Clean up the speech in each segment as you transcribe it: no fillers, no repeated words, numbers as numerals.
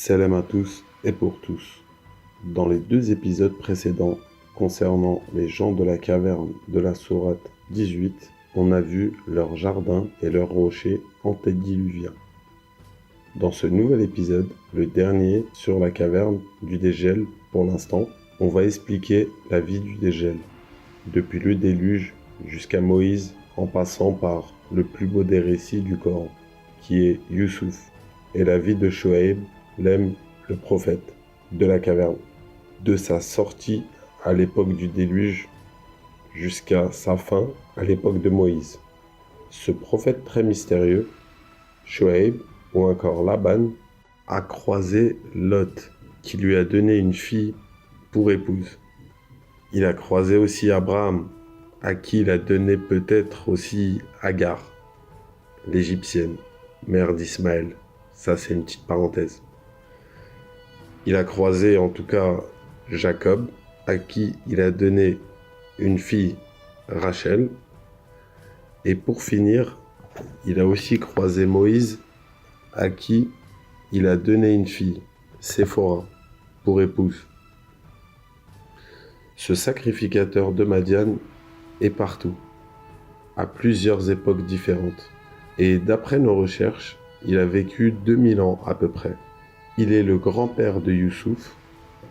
Salam à tous et pour tous. Dans les deux épisodes précédents concernant les gens de la caverne de la sourate 18, on a vu leurs jardins et leurs rochers antédiluviens. Dans ce nouvel épisode, le dernier sur la caverne du dégel pour l'instant, on va expliquer la vie du dégel, depuis le déluge jusqu'à Moïse en passant par le plus beau des récits du Coran, qui est Youssouf, et la vie de Shoaib, le prophète de la caverne, de sa sortie à l'époque du déluge jusqu'à sa fin à l'époque de Moïse. Ce prophète très mystérieux, Shoaib, ou encore Laban, a croisé Lot, qui lui a donné une fille pour épouse. Il a croisé aussi Abraham, à qui il a donné peut-être aussi Agar, l'égyptienne, mère d'Ismaël. Ça, c'est une petite parenthèse. Il a croisé en tout cas Jacob, à qui il a donné une fille, Rachel. Et pour finir, il a aussi croisé Moïse, à qui il a donné une fille, Séphora, pour épouse. Ce sacrificateur de Madian est partout, à plusieurs époques différentes. Et d'après nos recherches, il a vécu 2000 ans à peu près. Il est le grand-père de Youssouf.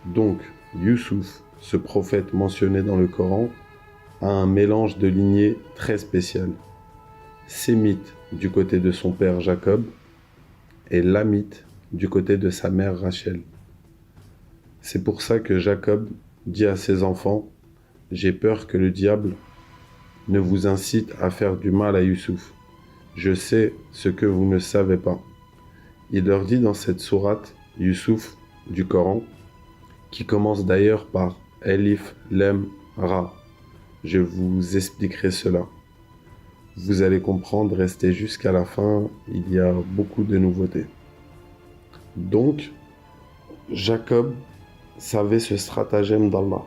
Donc, Youssouf, ce prophète mentionné dans le Coran, a un mélange de lignées très spécial. Sémite du côté de son père Jacob et Lamite du côté de sa mère Rachel. C'est pour ça que Jacob dit à ses enfants « J'ai peur que le diable ne vous incite à faire du mal à Youssouf. Je sais ce que vous ne savez pas. » Il leur dit dans cette sourate, Youssouf, du Coran, qui commence d'ailleurs par Elif, Lem, Ra. Je vous expliquerai cela. Vous allez comprendre, restez jusqu'à la fin, il y a beaucoup de nouveautés. Donc, Jacob savait ce stratagème d'Allah,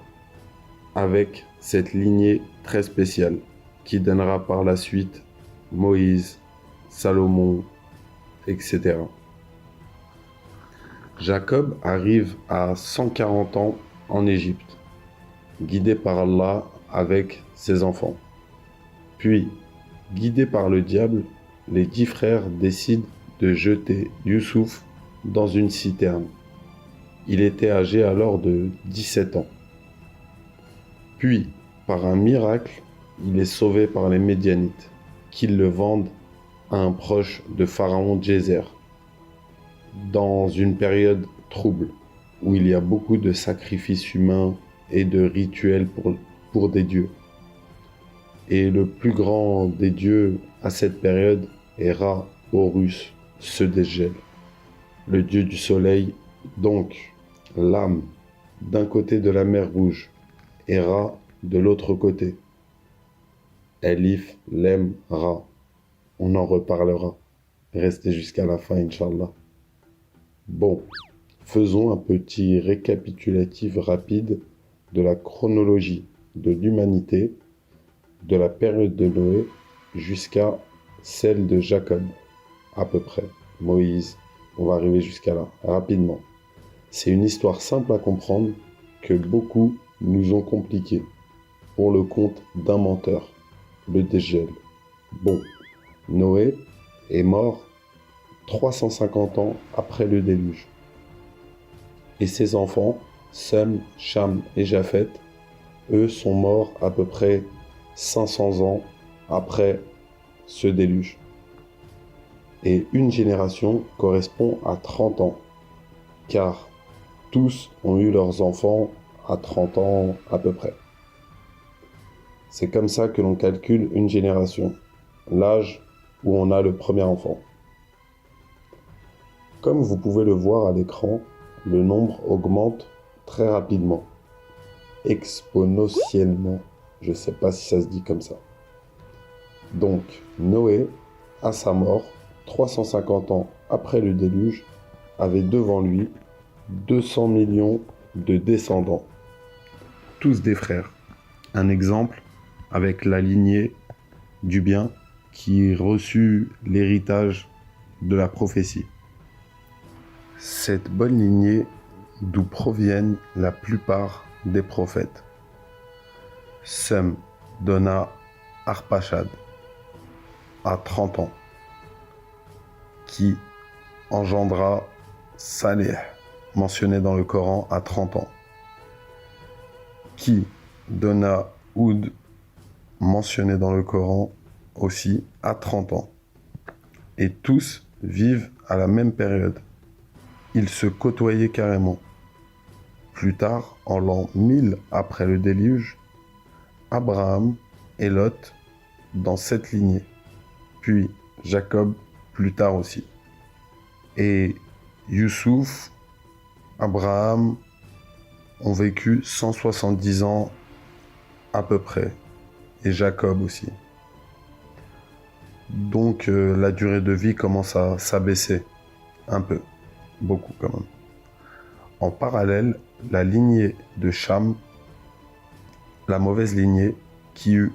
avec cette lignée très spéciale, qui donnera par la suite Moïse, Salomon, etc. Jacob arrive à 140 ans en Égypte, guidé par Allah avec ses enfants. Puis, guidé par le diable, les 10 frères décident de jeter Youssouf dans une citerne. Il était âgé alors de 17 ans. Puis, par un miracle, il est sauvé par les Médianites, qui le vendent à un proche de Pharaon Djéser, dans une période trouble, où il y a beaucoup de sacrifices humains et de rituels pour des dieux. Et le plus grand des dieux à cette période est Ra Horus, ce dégel, le dieu du soleil, donc l'âme d'un côté de la mer Rouge et Ra de l'autre côté. Elif, Lem, Ra. On en reparlera. Restez jusqu'à la fin, Inch'Allah. Bon, faisons un petit récapitulatif rapide de la chronologie de l'humanité, de la période de Noé jusqu'à celle de Jacob, à peu près. Moïse, on va arriver jusqu'à là, rapidement. C'est une histoire simple à comprendre que beaucoup nous ont compliqué pour le compte d'un menteur, le dégel. Bon, Noé est mort 350 ans après le déluge. Et ses enfants, Sem, Cham et Japhet, eux sont morts à peu près 500 ans après ce déluge. Et une génération correspond à 30 ans, car tous ont eu leurs enfants à 30 ans à peu près. C'est comme ça que l'on calcule une génération, l'âge où on a le premier enfant. Comme vous pouvez le voir à l'écran, le nombre augmente très rapidement, exponentiellement. Je ne sais pas si ça se dit comme ça. Donc, Noé, à sa mort, 350 ans après le déluge, avait devant lui 200 millions de descendants, tous des frères. Un exemple avec la lignée du bien qui reçut l'héritage de la prophétie. cette bonne lignée d'où proviennent la plupart des prophètes. Sem donna Arpachad à 30 ans, qui engendra Saleh, mentionné dans le Coran à 30 ans, qui donna Oud, mentionné dans le Coran aussi à 30 ans. Et tous vivent à la même période. Ils se côtoyaient carrément. Plus tard, en l'an 1000 après le déluge, Abraham et Lot dans cette lignée, puis Jacob plus tard aussi. Et Youssouf, Abraham ont vécu 170 ans à peu près, et Jacob aussi. Donc la durée de vie commence à s'abaisser un peu, beaucoup quand même. En parallèle, la lignée de Cham, la mauvaise lignée, qui eut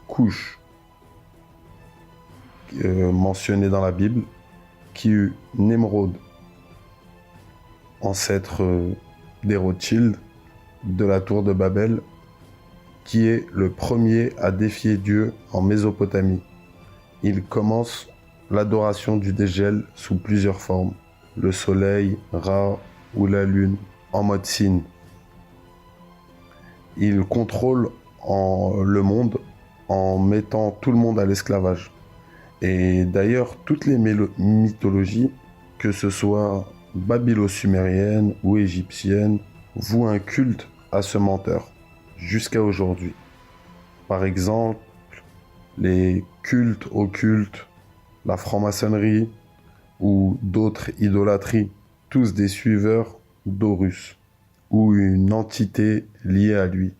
Couche, mentionnée dans la Bible, qui eut Nemrod, ancêtre des Rothschild, de la tour de Babel, qui est le premier à défier Dieu en Mésopotamie. Il commence l'adoration du dégel sous plusieurs formes, le soleil, Ra ou la lune, en mode signe. Il contrôle le monde en mettant tout le monde à l'esclavage. Et d'ailleurs, toutes les mythologies, que ce soit babylo-sumérienne ou égyptienne, vouent un culte à ce menteur, jusqu'à aujourd'hui. Par exemple, les cultes occultes, la franc-maçonnerie ou d'autres idolâtries, tous des suiveurs d'Horus ou une entité liée à lui.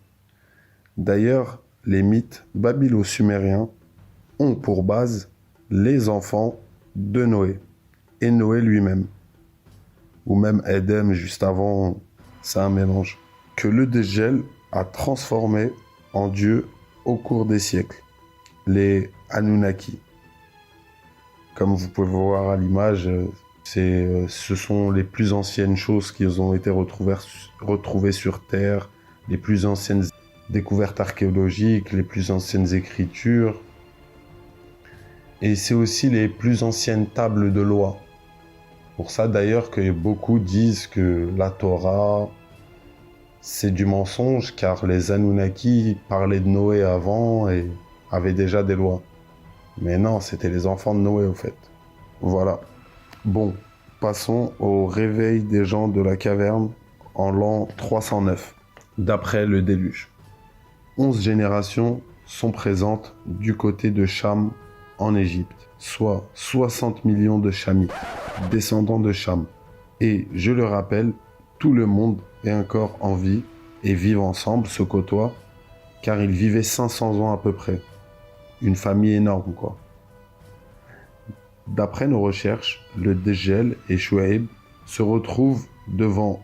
D'ailleurs, les mythes babylo-sumériens ont pour base les enfants de Noé et Noé lui-même, ou même Éden juste avant, c'est un mélange, que le dégel a transformé en Dieu au cours des siècles, les Anunnaki. Comme vous pouvez voir à l'image, ce sont les plus anciennes choses qui ont été retrouvées sur Terre, les plus anciennes découvertes archéologiques, les plus anciennes écritures. Et c'est aussi les plus anciennes tables de loi. Pour ça d'ailleurs que beaucoup disent que la Torah, c'est du mensonge, car les Anunnaki parlaient de Noé avant et avaient déjà des lois. Mais non, c'était les enfants de Noé au fait. Voilà. Bon, passons au réveil des gens de la caverne en l'an 309, d'après le déluge. 11 générations sont présentes du côté de Cham en Égypte, soit 60 millions de Chamites, descendants de Cham. Et je le rappelle, tout le monde est encore en vie et vivent ensemble, se côtoient, car ils vivaient 500 ans à peu près. Une famille énorme, quoi. D'après nos recherches, le Dégel et Chouaïb se retrouvent devant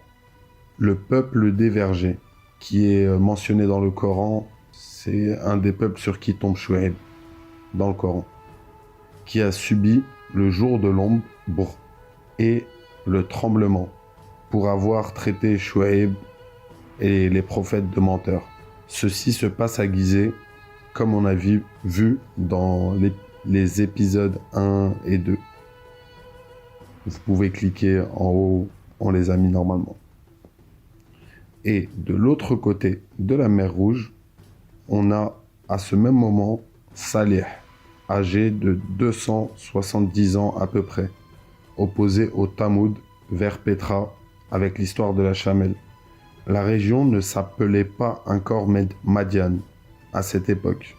le peuple des vergers, qui est mentionné dans le Coran. C'est un des peuples sur qui tombe Chouaïb dans le Coran, qui a subi le jour de l'ombre et le tremblement pour avoir traité Chouaïb et les prophètes de menteurs. Ceci se passe à Gizeh, comme on a vu dans les épisodes 1 et 2. Vous pouvez cliquer en haut, on les a mis normalement. Et de l'autre côté de la mer Rouge, on a à ce même moment Salih, âgé de 270 ans à peu près, opposé au Tamoud vers Pétra avec l'histoire de la Chamelle. La région ne s'appelait pas encore Madian à cette époque.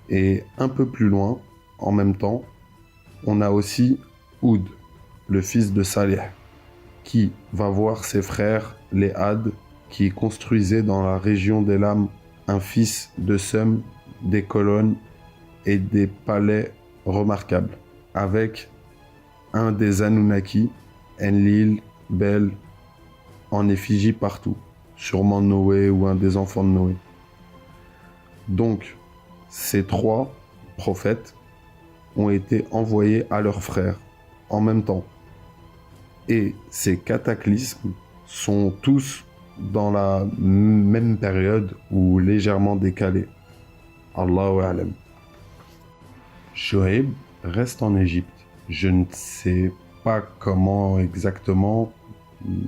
Et un peu plus loin, en même temps, on a aussi Oud, le fils de Salih, qui va voir ses frères, les Had, qui construisaient dans la région d'Elam un fils de Sem, des colonnes et des palais remarquables, avec un des Anunnaki, Enlil, Bel, en effigie partout, sûrement Noé ou un des enfants de Noé. Donc, ces 3 prophètes ont été envoyés à leurs frères en même temps. Et ces cataclysmes sont tous dans la même période ou légèrement décalés. Allahu a'lam. Shuaib reste en Égypte. Je ne sais pas comment exactement,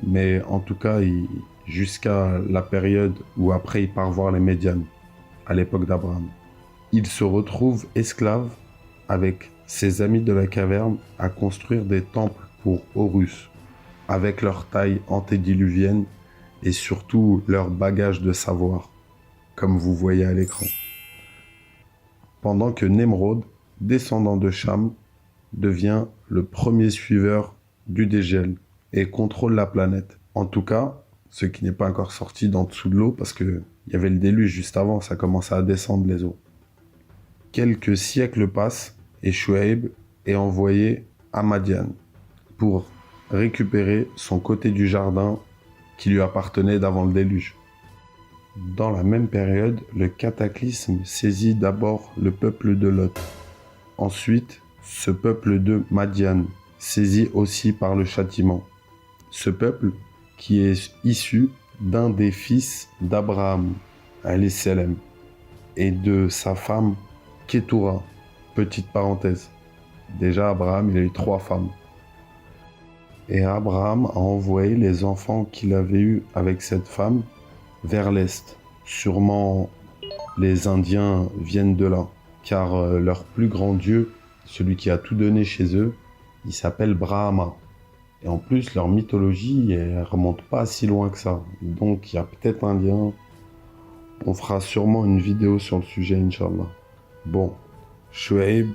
mais en tout cas, jusqu'à la période où après il part voir les Médianes, à l'époque d'Abraham. Il se retrouve esclave avec ses amis de la caverne à construire des temples pour Horus, avec leur taille antédiluvienne et surtout leur bagage de savoir, comme vous voyez à l'écran. Pendant que Nemrod, descendant de Cham, devient le premier suiveur du dégel et contrôle la planète. En tout cas, ce qui n'est pas encore sorti d'en dessous de l'eau parce qu'il y avait le déluge juste avant, ça commençait à descendre les eaux. Quelques siècles passent et Shuaib est envoyé à Madian pour récupérer son côté du jardin qui lui appartenait d'avant le déluge. Dans la même période, le cataclysme saisit d'abord le peuple de Lot. Ensuite, ce peuple de Madian, saisi aussi par le châtiment. Ce peuple qui est issu d'un des fils d'Abraham, alayhi salam, et de sa femme Ketura. Petite parenthèse. Déjà, Abraham, il a eu 3 femmes. Et Abraham a envoyé les enfants qu'il avait eus avec cette femme vers l'est. Sûrement, les Indiens viennent de là, car leur plus grand dieu, celui qui a tout donné chez eux, il s'appelle Brahma. Et en plus, leur mythologie, elle remonte pas si loin que ça. Donc, il y a peut-être un lien. On fera sûrement une vidéo sur le sujet, Inch'Allah. Bon, Shuaib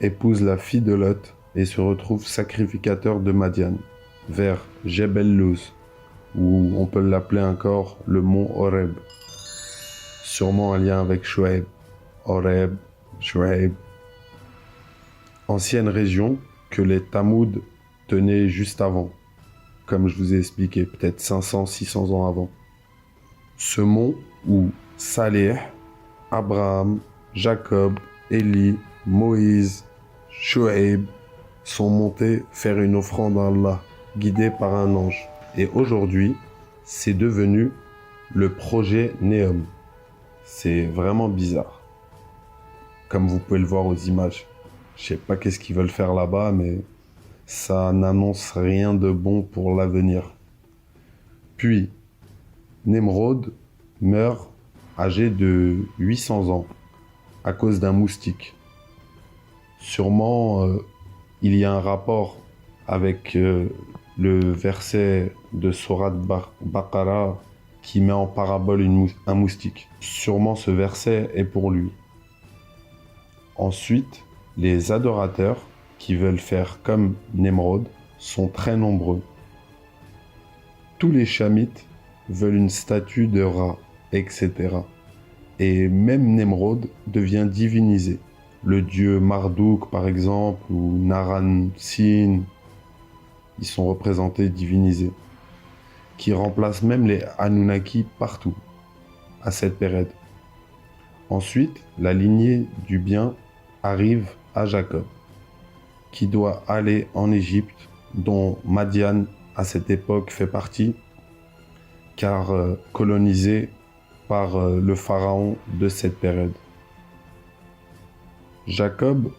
épouse la fille de Lot et se retrouve sacrificateur de Madian, vers Jebel Luz, ou on peut l'appeler encore le mont Horeb. Sûrement un lien avec Shuaib. Horeb, Shuaib. Ancienne région que les Tamouds tenaient juste avant, comme je vous ai expliqué, peut-être 500-600 ans avant. Ce mont où Saleh, Abraham, Jacob, Élie, Moïse, Shuaib sont montés faire une offrande à Allah, guidés par un ange. Et aujourd'hui, c'est devenu le projet Neom. C'est vraiment bizarre. Comme vous pouvez le voir aux images. Je sais pas qu'est-ce qu'ils veulent faire là-bas, mais ça n'annonce rien de bon pour l'avenir. Puis, Nemrod meurt âgé de 800 ans à cause d'un moustique. Sûrement, il y a un rapport avec le verset de Sourate Baqara qui met en parabole un moustique. Sûrement ce verset est pour lui. Ensuite, les adorateurs qui veulent faire comme Nemrod sont très nombreux. Tous les chamites veulent une statue de Ra, etc. Et même Nemrod devient divinisé. Le dieu Marduk, par exemple, ou Naran-Sin, ils sont représentés divinisés, qui remplacent même les Anunnaki partout, à cette période. Ensuite, la lignée du bien arrive à Jacob, qui doit aller en Égypte, dont Madian, à cette époque, fait partie, car colonisé par le pharaon de cette période. Jacob,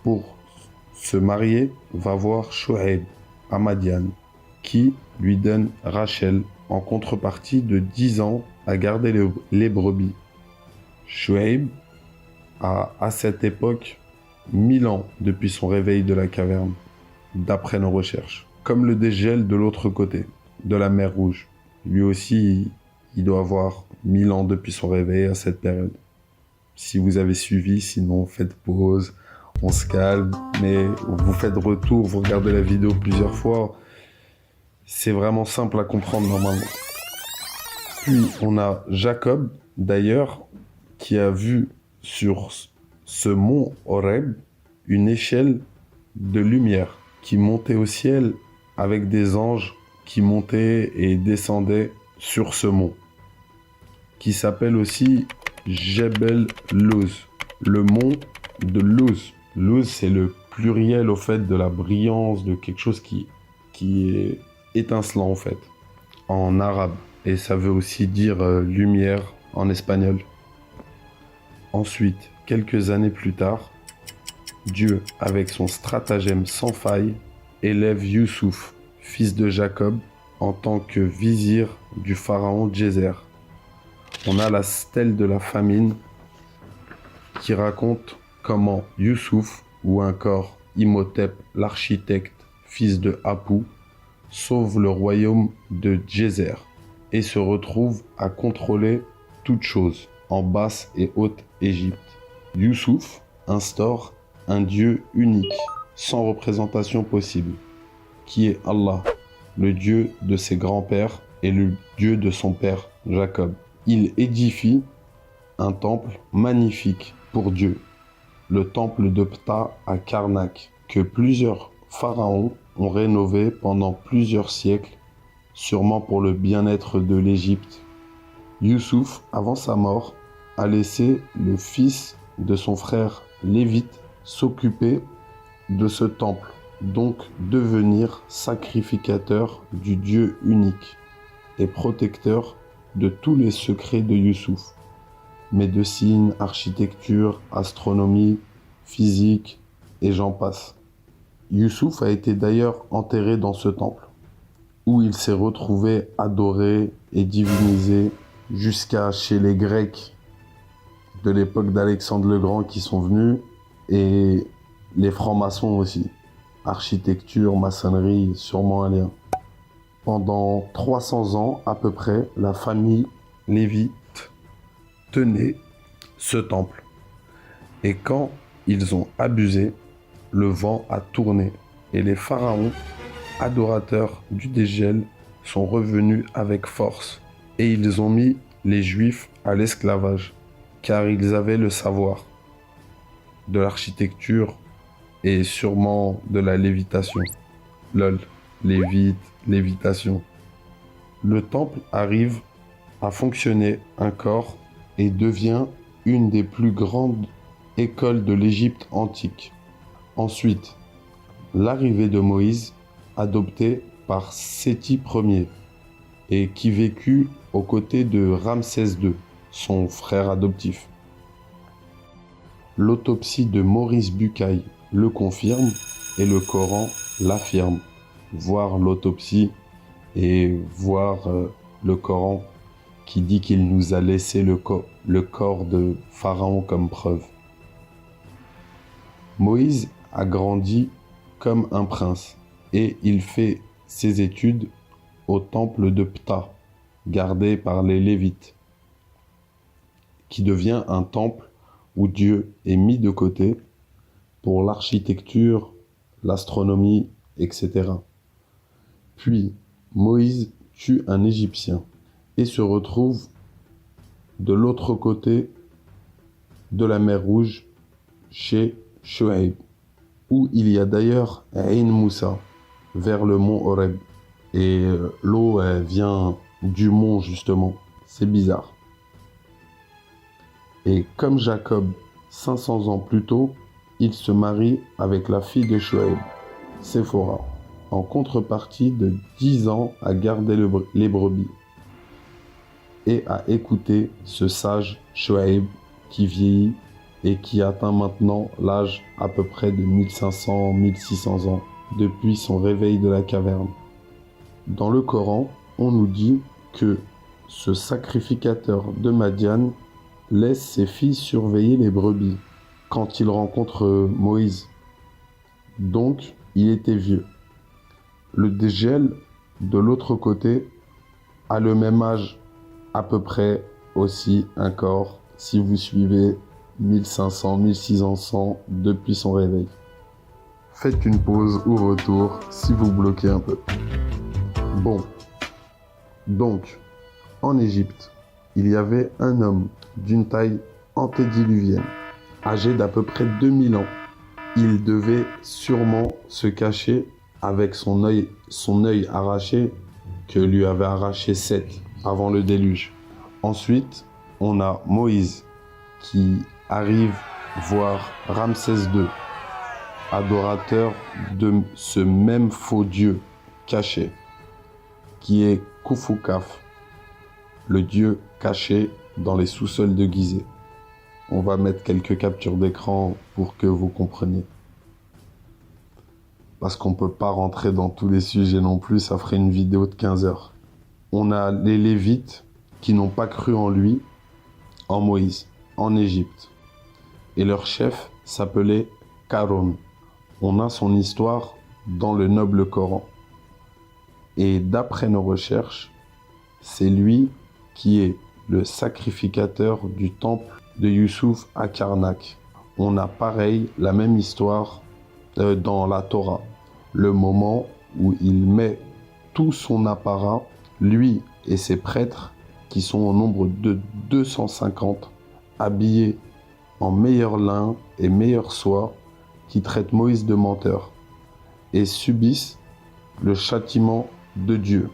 pour se marier, va voir Shuaib à Madian, qui lui donne Rachel en contrepartie de 10 ans à garder les brebis. Shuaib a à cette époque 1000 ans depuis son réveil de la caverne, d'après nos recherches. Comme le dégel de l'autre côté, de la mer Rouge. Lui aussi, il doit avoir 1000 ans depuis son réveil à cette période. Si vous avez suivi, sinon faites pause, on se calme, mais vous faites retour, vous regardez la vidéo plusieurs fois. C'est vraiment simple à comprendre normalement. Puis on a Jacob, d'ailleurs, qui a vu sur ce mont Horeb une échelle de lumière qui montait au ciel avec des anges qui montaient et descendaient sur ce mont, qui s'appelle aussi Jebel Luz, le mont de Luz. Luz, c'est le pluriel au fait de la brillance, de quelque chose qui qui est étincelant en fait, en arabe. Et ça veut aussi dire lumière en espagnol. Ensuite, quelques années plus tard, Dieu, avec son stratagème sans faille, élève Youssouf, fils de Jacob, en tant que vizir du pharaon Djéser. On a la stèle de la famine qui raconte comment Youssouf, ou encore Imhotep l'architecte, fils de Apou, sauve le royaume de Djéser et se retrouve à contrôler toutes choses en Basse et Haute Égypte. Youssouf instaure un Dieu unique, sans représentation possible, qui est Allah, le Dieu de ses grands-pères et le Dieu de son père Jacob. Il édifie un temple magnifique pour Dieu, le temple de Ptah à Karnak, que plusieurs pharaons ont rénové pendant plusieurs siècles, sûrement pour le bien-être de l'Égypte. Youssouf, avant sa mort, a laissé le fils de son frère Lévite s'occuper de ce temple, donc devenir sacrificateur du Dieu unique et protecteur de tous les secrets de Youssouf, médecine, architecture, astronomie, physique et j'en passe. Youssouf a été d'ailleurs enterré dans ce temple, où il s'est retrouvé adoré et divinisé jusqu'à chez les Grecs de l'époque d'Alexandre le Grand qui sont venus, et les francs-maçons aussi. Architecture, maçonnerie, sûrement un lien. Pendant 300 ans à peu près, la famille Lévite tenait ce temple. Et quand ils ont abusé, le vent a tourné et les pharaons, adorateurs du dégel, sont revenus avec force. Et ils ont mis les Juifs à l'esclavage, car ils avaient le savoir de l'architecture et sûrement de la lévitation. Lol, lévitation. Le temple arrive à fonctionner encore et devient une des plus grandes écoles de l'Égypte antique. Ensuite, l'arrivée de Moïse, adopté par Séti Ier, et qui vécut aux côtés de Ramsès II, son frère adoptif. L'autopsie de Maurice Bucaille le confirme et le Coran l'affirme. Voir l'autopsie et voir le Coran qui dit qu'il nous a laissé le corps de Pharaon comme preuve. Moïse a grandi comme un prince et il fait ses études au temple de Ptah, gardé par les Lévites, qui devient un temple où Dieu est mis de côté pour l'architecture, l'astronomie, etc. Puis Moïse tue un Égyptien et se retrouve de l'autre côté de la mer Rouge, chez Chouaib, où il y a d'ailleurs Ain Moussa, vers le mont Horeb. Et l'eau vient du mont justement. C'est bizarre. Et comme Jacob, 500 ans plus tôt, il se marie avec la fille de Chouaib, Séphora, en contrepartie de 10 ans à garder les brebis et à écouter ce sage Chouaib qui vieillit et qui atteint maintenant l'âge à peu près de 1500-1600 ans depuis son réveil de la caverne. Dans le Coran, on nous dit que ce sacrificateur de Madian laisse ses filles surveiller les brebis quand il rencontre Moïse. Donc, il était vieux. Le dégel, de l'autre côté, a le même âge, à peu près aussi un corps, si vous suivez 1500-1600 depuis son réveil. Faites une pause ou retour si vous bloquez un peu. Bon, donc, en Égypte, il y avait un homme d'une taille antédiluvienne, âgé d'à peu près 2000 ans. Il devait sûrement se cacher avec son œil arraché que lui avait arraché Seth avant le déluge. Ensuite, on a Moïse qui arrive voir Ramsès II, adorateur de ce même faux Dieu caché, qui est Kufukaf, le dieu caché dans les sous-sols de Gizeh. On va mettre quelques captures d'écran pour que vous compreniez. Parce qu'on ne peut pas rentrer dans tous les sujets non plus, ça ferait une vidéo de 15 heures. On a les Lévites qui n'ont pas cru en lui, en Moïse, en Égypte. Et leur chef s'appelait Karon. On a son histoire dans le noble Coran. Et d'après nos recherches, c'est lui qui est le sacrificateur du temple de Youssouf à Karnak. On a pareil, la même histoire dans la Torah. Le moment où il met tout son apparat, lui et ses prêtres, qui sont au nombre de 250, habillés en meilleur lin et meilleure soie, qui traitent Moïse de menteur et subissent le châtiment de Dieu,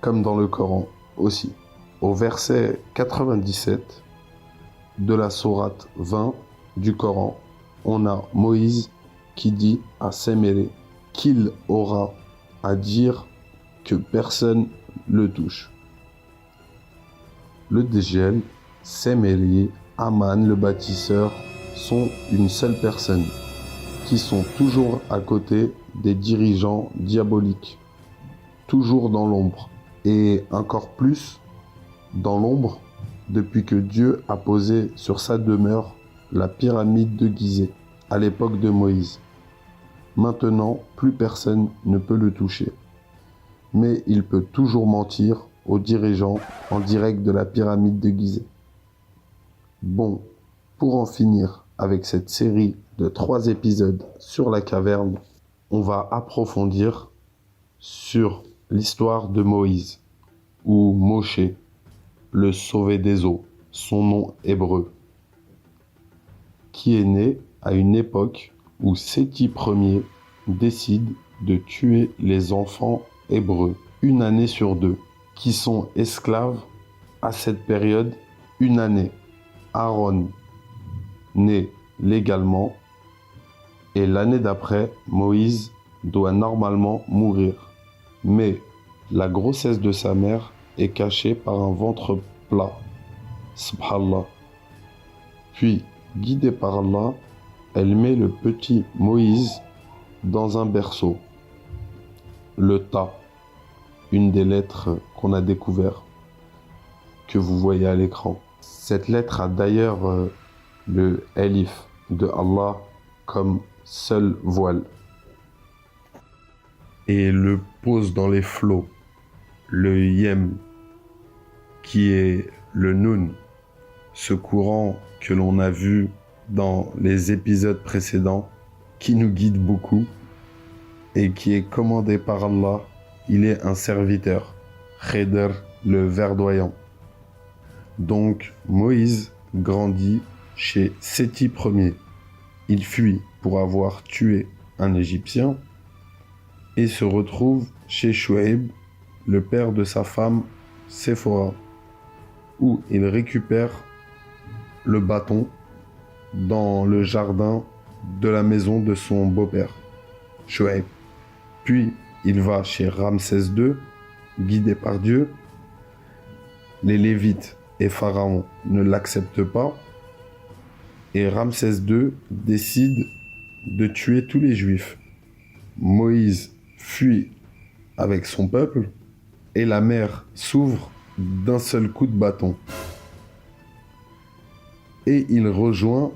comme dans le Coran aussi. Au verset 97 de la sourate 20 du Coran, on a Moïse qui dit à Séméré qu'il aura à dire que personne le touche. Le djel, Séméré, Aman le bâtisseur sont une seule personne qui sont toujours à côté des dirigeants diaboliques, toujours dans l'ombre, et encore plus dans l'ombre depuis que Dieu a posé sur sa demeure la pyramide de Gizeh à l'époque de Moïse. Maintenant, plus personne ne peut le toucher, mais il peut toujours mentir aux dirigeants en direct de la pyramide de Gizeh. Bon, pour en finir avec cette série de 3 épisodes sur la caverne, on va approfondir sur l'histoire de Moïse, ou Moshe, le sauvé des eaux, son nom hébreu, qui est né à une époque où Séti Ier décide de tuer les enfants hébreux, une année sur 2, qui sont esclaves à cette période, une année. Aaron naît légalement et l'année d'après, Moïse doit normalement mourir. Mais la grossesse de sa mère est cachée par un ventre plat. Subhanallah. Puis, guidée par Allah, elle met le petit Moïse dans un berceau. Le Ta, une des lettres qu'on a découvert, que vous voyez à l'écran. Cette lettre a d'ailleurs le Elif de Allah comme seul voile. Et le pose dans les flots, le Yem, qui est le Nun, ce courant que l'on a vu dans les épisodes précédents, qui nous guide beaucoup et qui est commandé par Allah. Il est un serviteur, Khidr, le verdoyant. Donc Moïse grandit chez Séti Ier. Il fuit pour avoir tué un Égyptien et se retrouve chez Chouaib, le père de sa femme Séphora, où il récupère le bâton dans le jardin de la maison de son beau-père, Chouaib. Puis il va chez Ramsès II, guidé par Dieu. Les Lévites et Pharaon ne l'acceptent pas, et Ramsès II décide de tuer tous les Juifs. Moïse fuit avec son peuple, et la mer s'ouvre d'un seul coup de bâton. Et il rejoint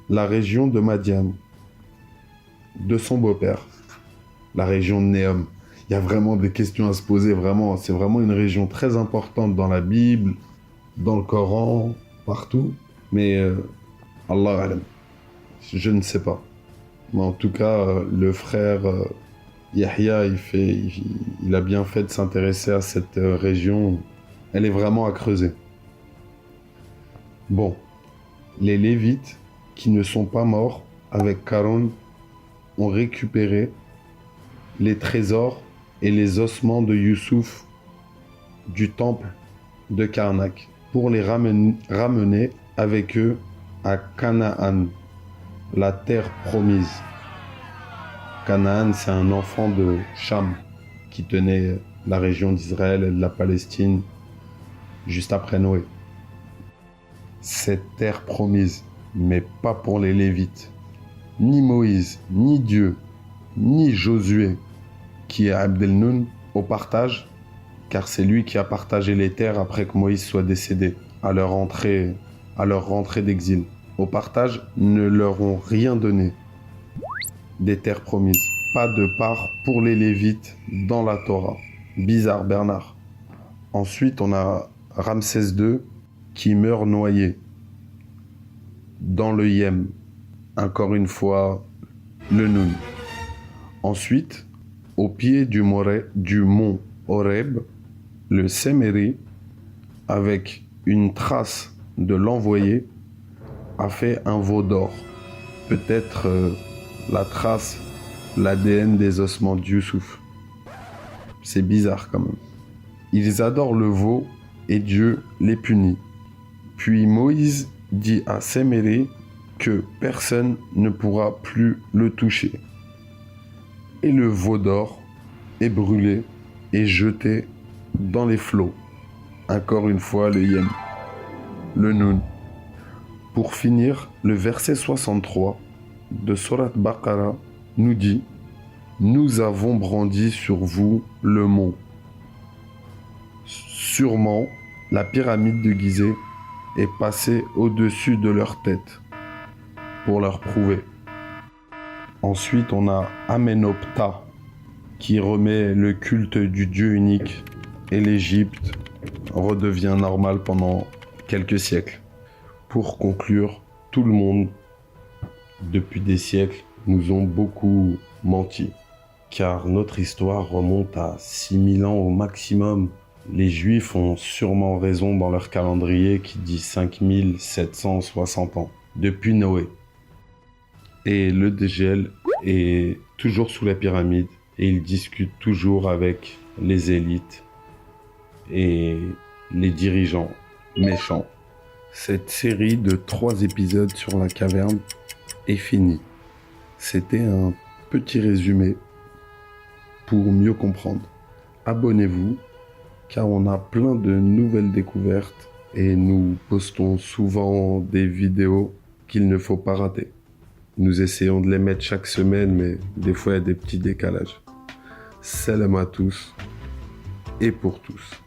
la région de Madian, de son beau-père, la région de Néom. Il y a vraiment des questions à se poser, vraiment. C'est vraiment une région très importante dans la Bible, dans le Coran, partout. Mais Allah alam, je ne sais pas. Mais en tout cas, le frère Yahya, il a bien fait de s'intéresser à cette région. Elle est vraiment à creuser. Bon, les Lévites, qui ne sont pas morts avec Karon, ont récupéré les trésors et les ossements de Youssouf du temple de Karnak pour les ramener avec eux à Canaan, la terre promise. Canaan, c'est un enfant de Cham qui tenait la région d'Israël et de la Palestine juste après Noé. Cette terre promise, mais pas pour les Lévites. Ni Moïse, ni Dieu, ni Josué, qui est Abdelnoun, au partage, car c'est lui qui a partagé les terres après que Moïse soit décédé, à leur rentrée d'exil. Au partage, ne leur ont rien donné des terres promises. Pas de part pour les Lévites dans la Torah. Bizarre, Bernard. Ensuite, on a Ramsès II qui meurt noyé dans le Yem. Encore une fois, le Noun. Ensuite, au pied du mont Horeb, le Séméri, avec une trace de l'envoyé, a fait un veau d'or. Peut-être la trace, l'ADN des ossements de Youssouf. C'est bizarre quand même. Ils adorent le veau et Dieu les punit. Puis Moïse dit à Séméri que personne ne pourra plus le toucher. Et le veau d'or est brûlé et jeté dans les flots. Encore une fois, le Yem, le Noun. Pour finir, le verset 63 de Surat Baqara nous dit « Nous avons brandi sur vous le mont ». Sûrement, la pyramide de Gizeh est passée au-dessus de leur tête pour leur prouver. Ensuite, on a Amenhotep qui remet le culte du Dieu unique et l'Égypte redevient normale pendant quelques siècles. Pour conclure, tout le monde, depuis des siècles, nous ont beaucoup menti, car notre histoire remonte à 6000 ans au maximum. Les Juifs ont sûrement raison dans leur calendrier qui dit 5760 ans, depuis Noé. Et le DGL est toujours sous la pyramide et il discute toujours avec les élites et les dirigeants méchants. Cette série de 3 épisodes sur la caverne est finie. C'était un petit résumé pour mieux comprendre. Abonnez-vous car on a plein de nouvelles découvertes et nous postons souvent des vidéos qu'il ne faut pas rater. Nous essayons de les mettre chaque semaine, mais des fois il y a des petits décalages. Salam à tous et pour tous.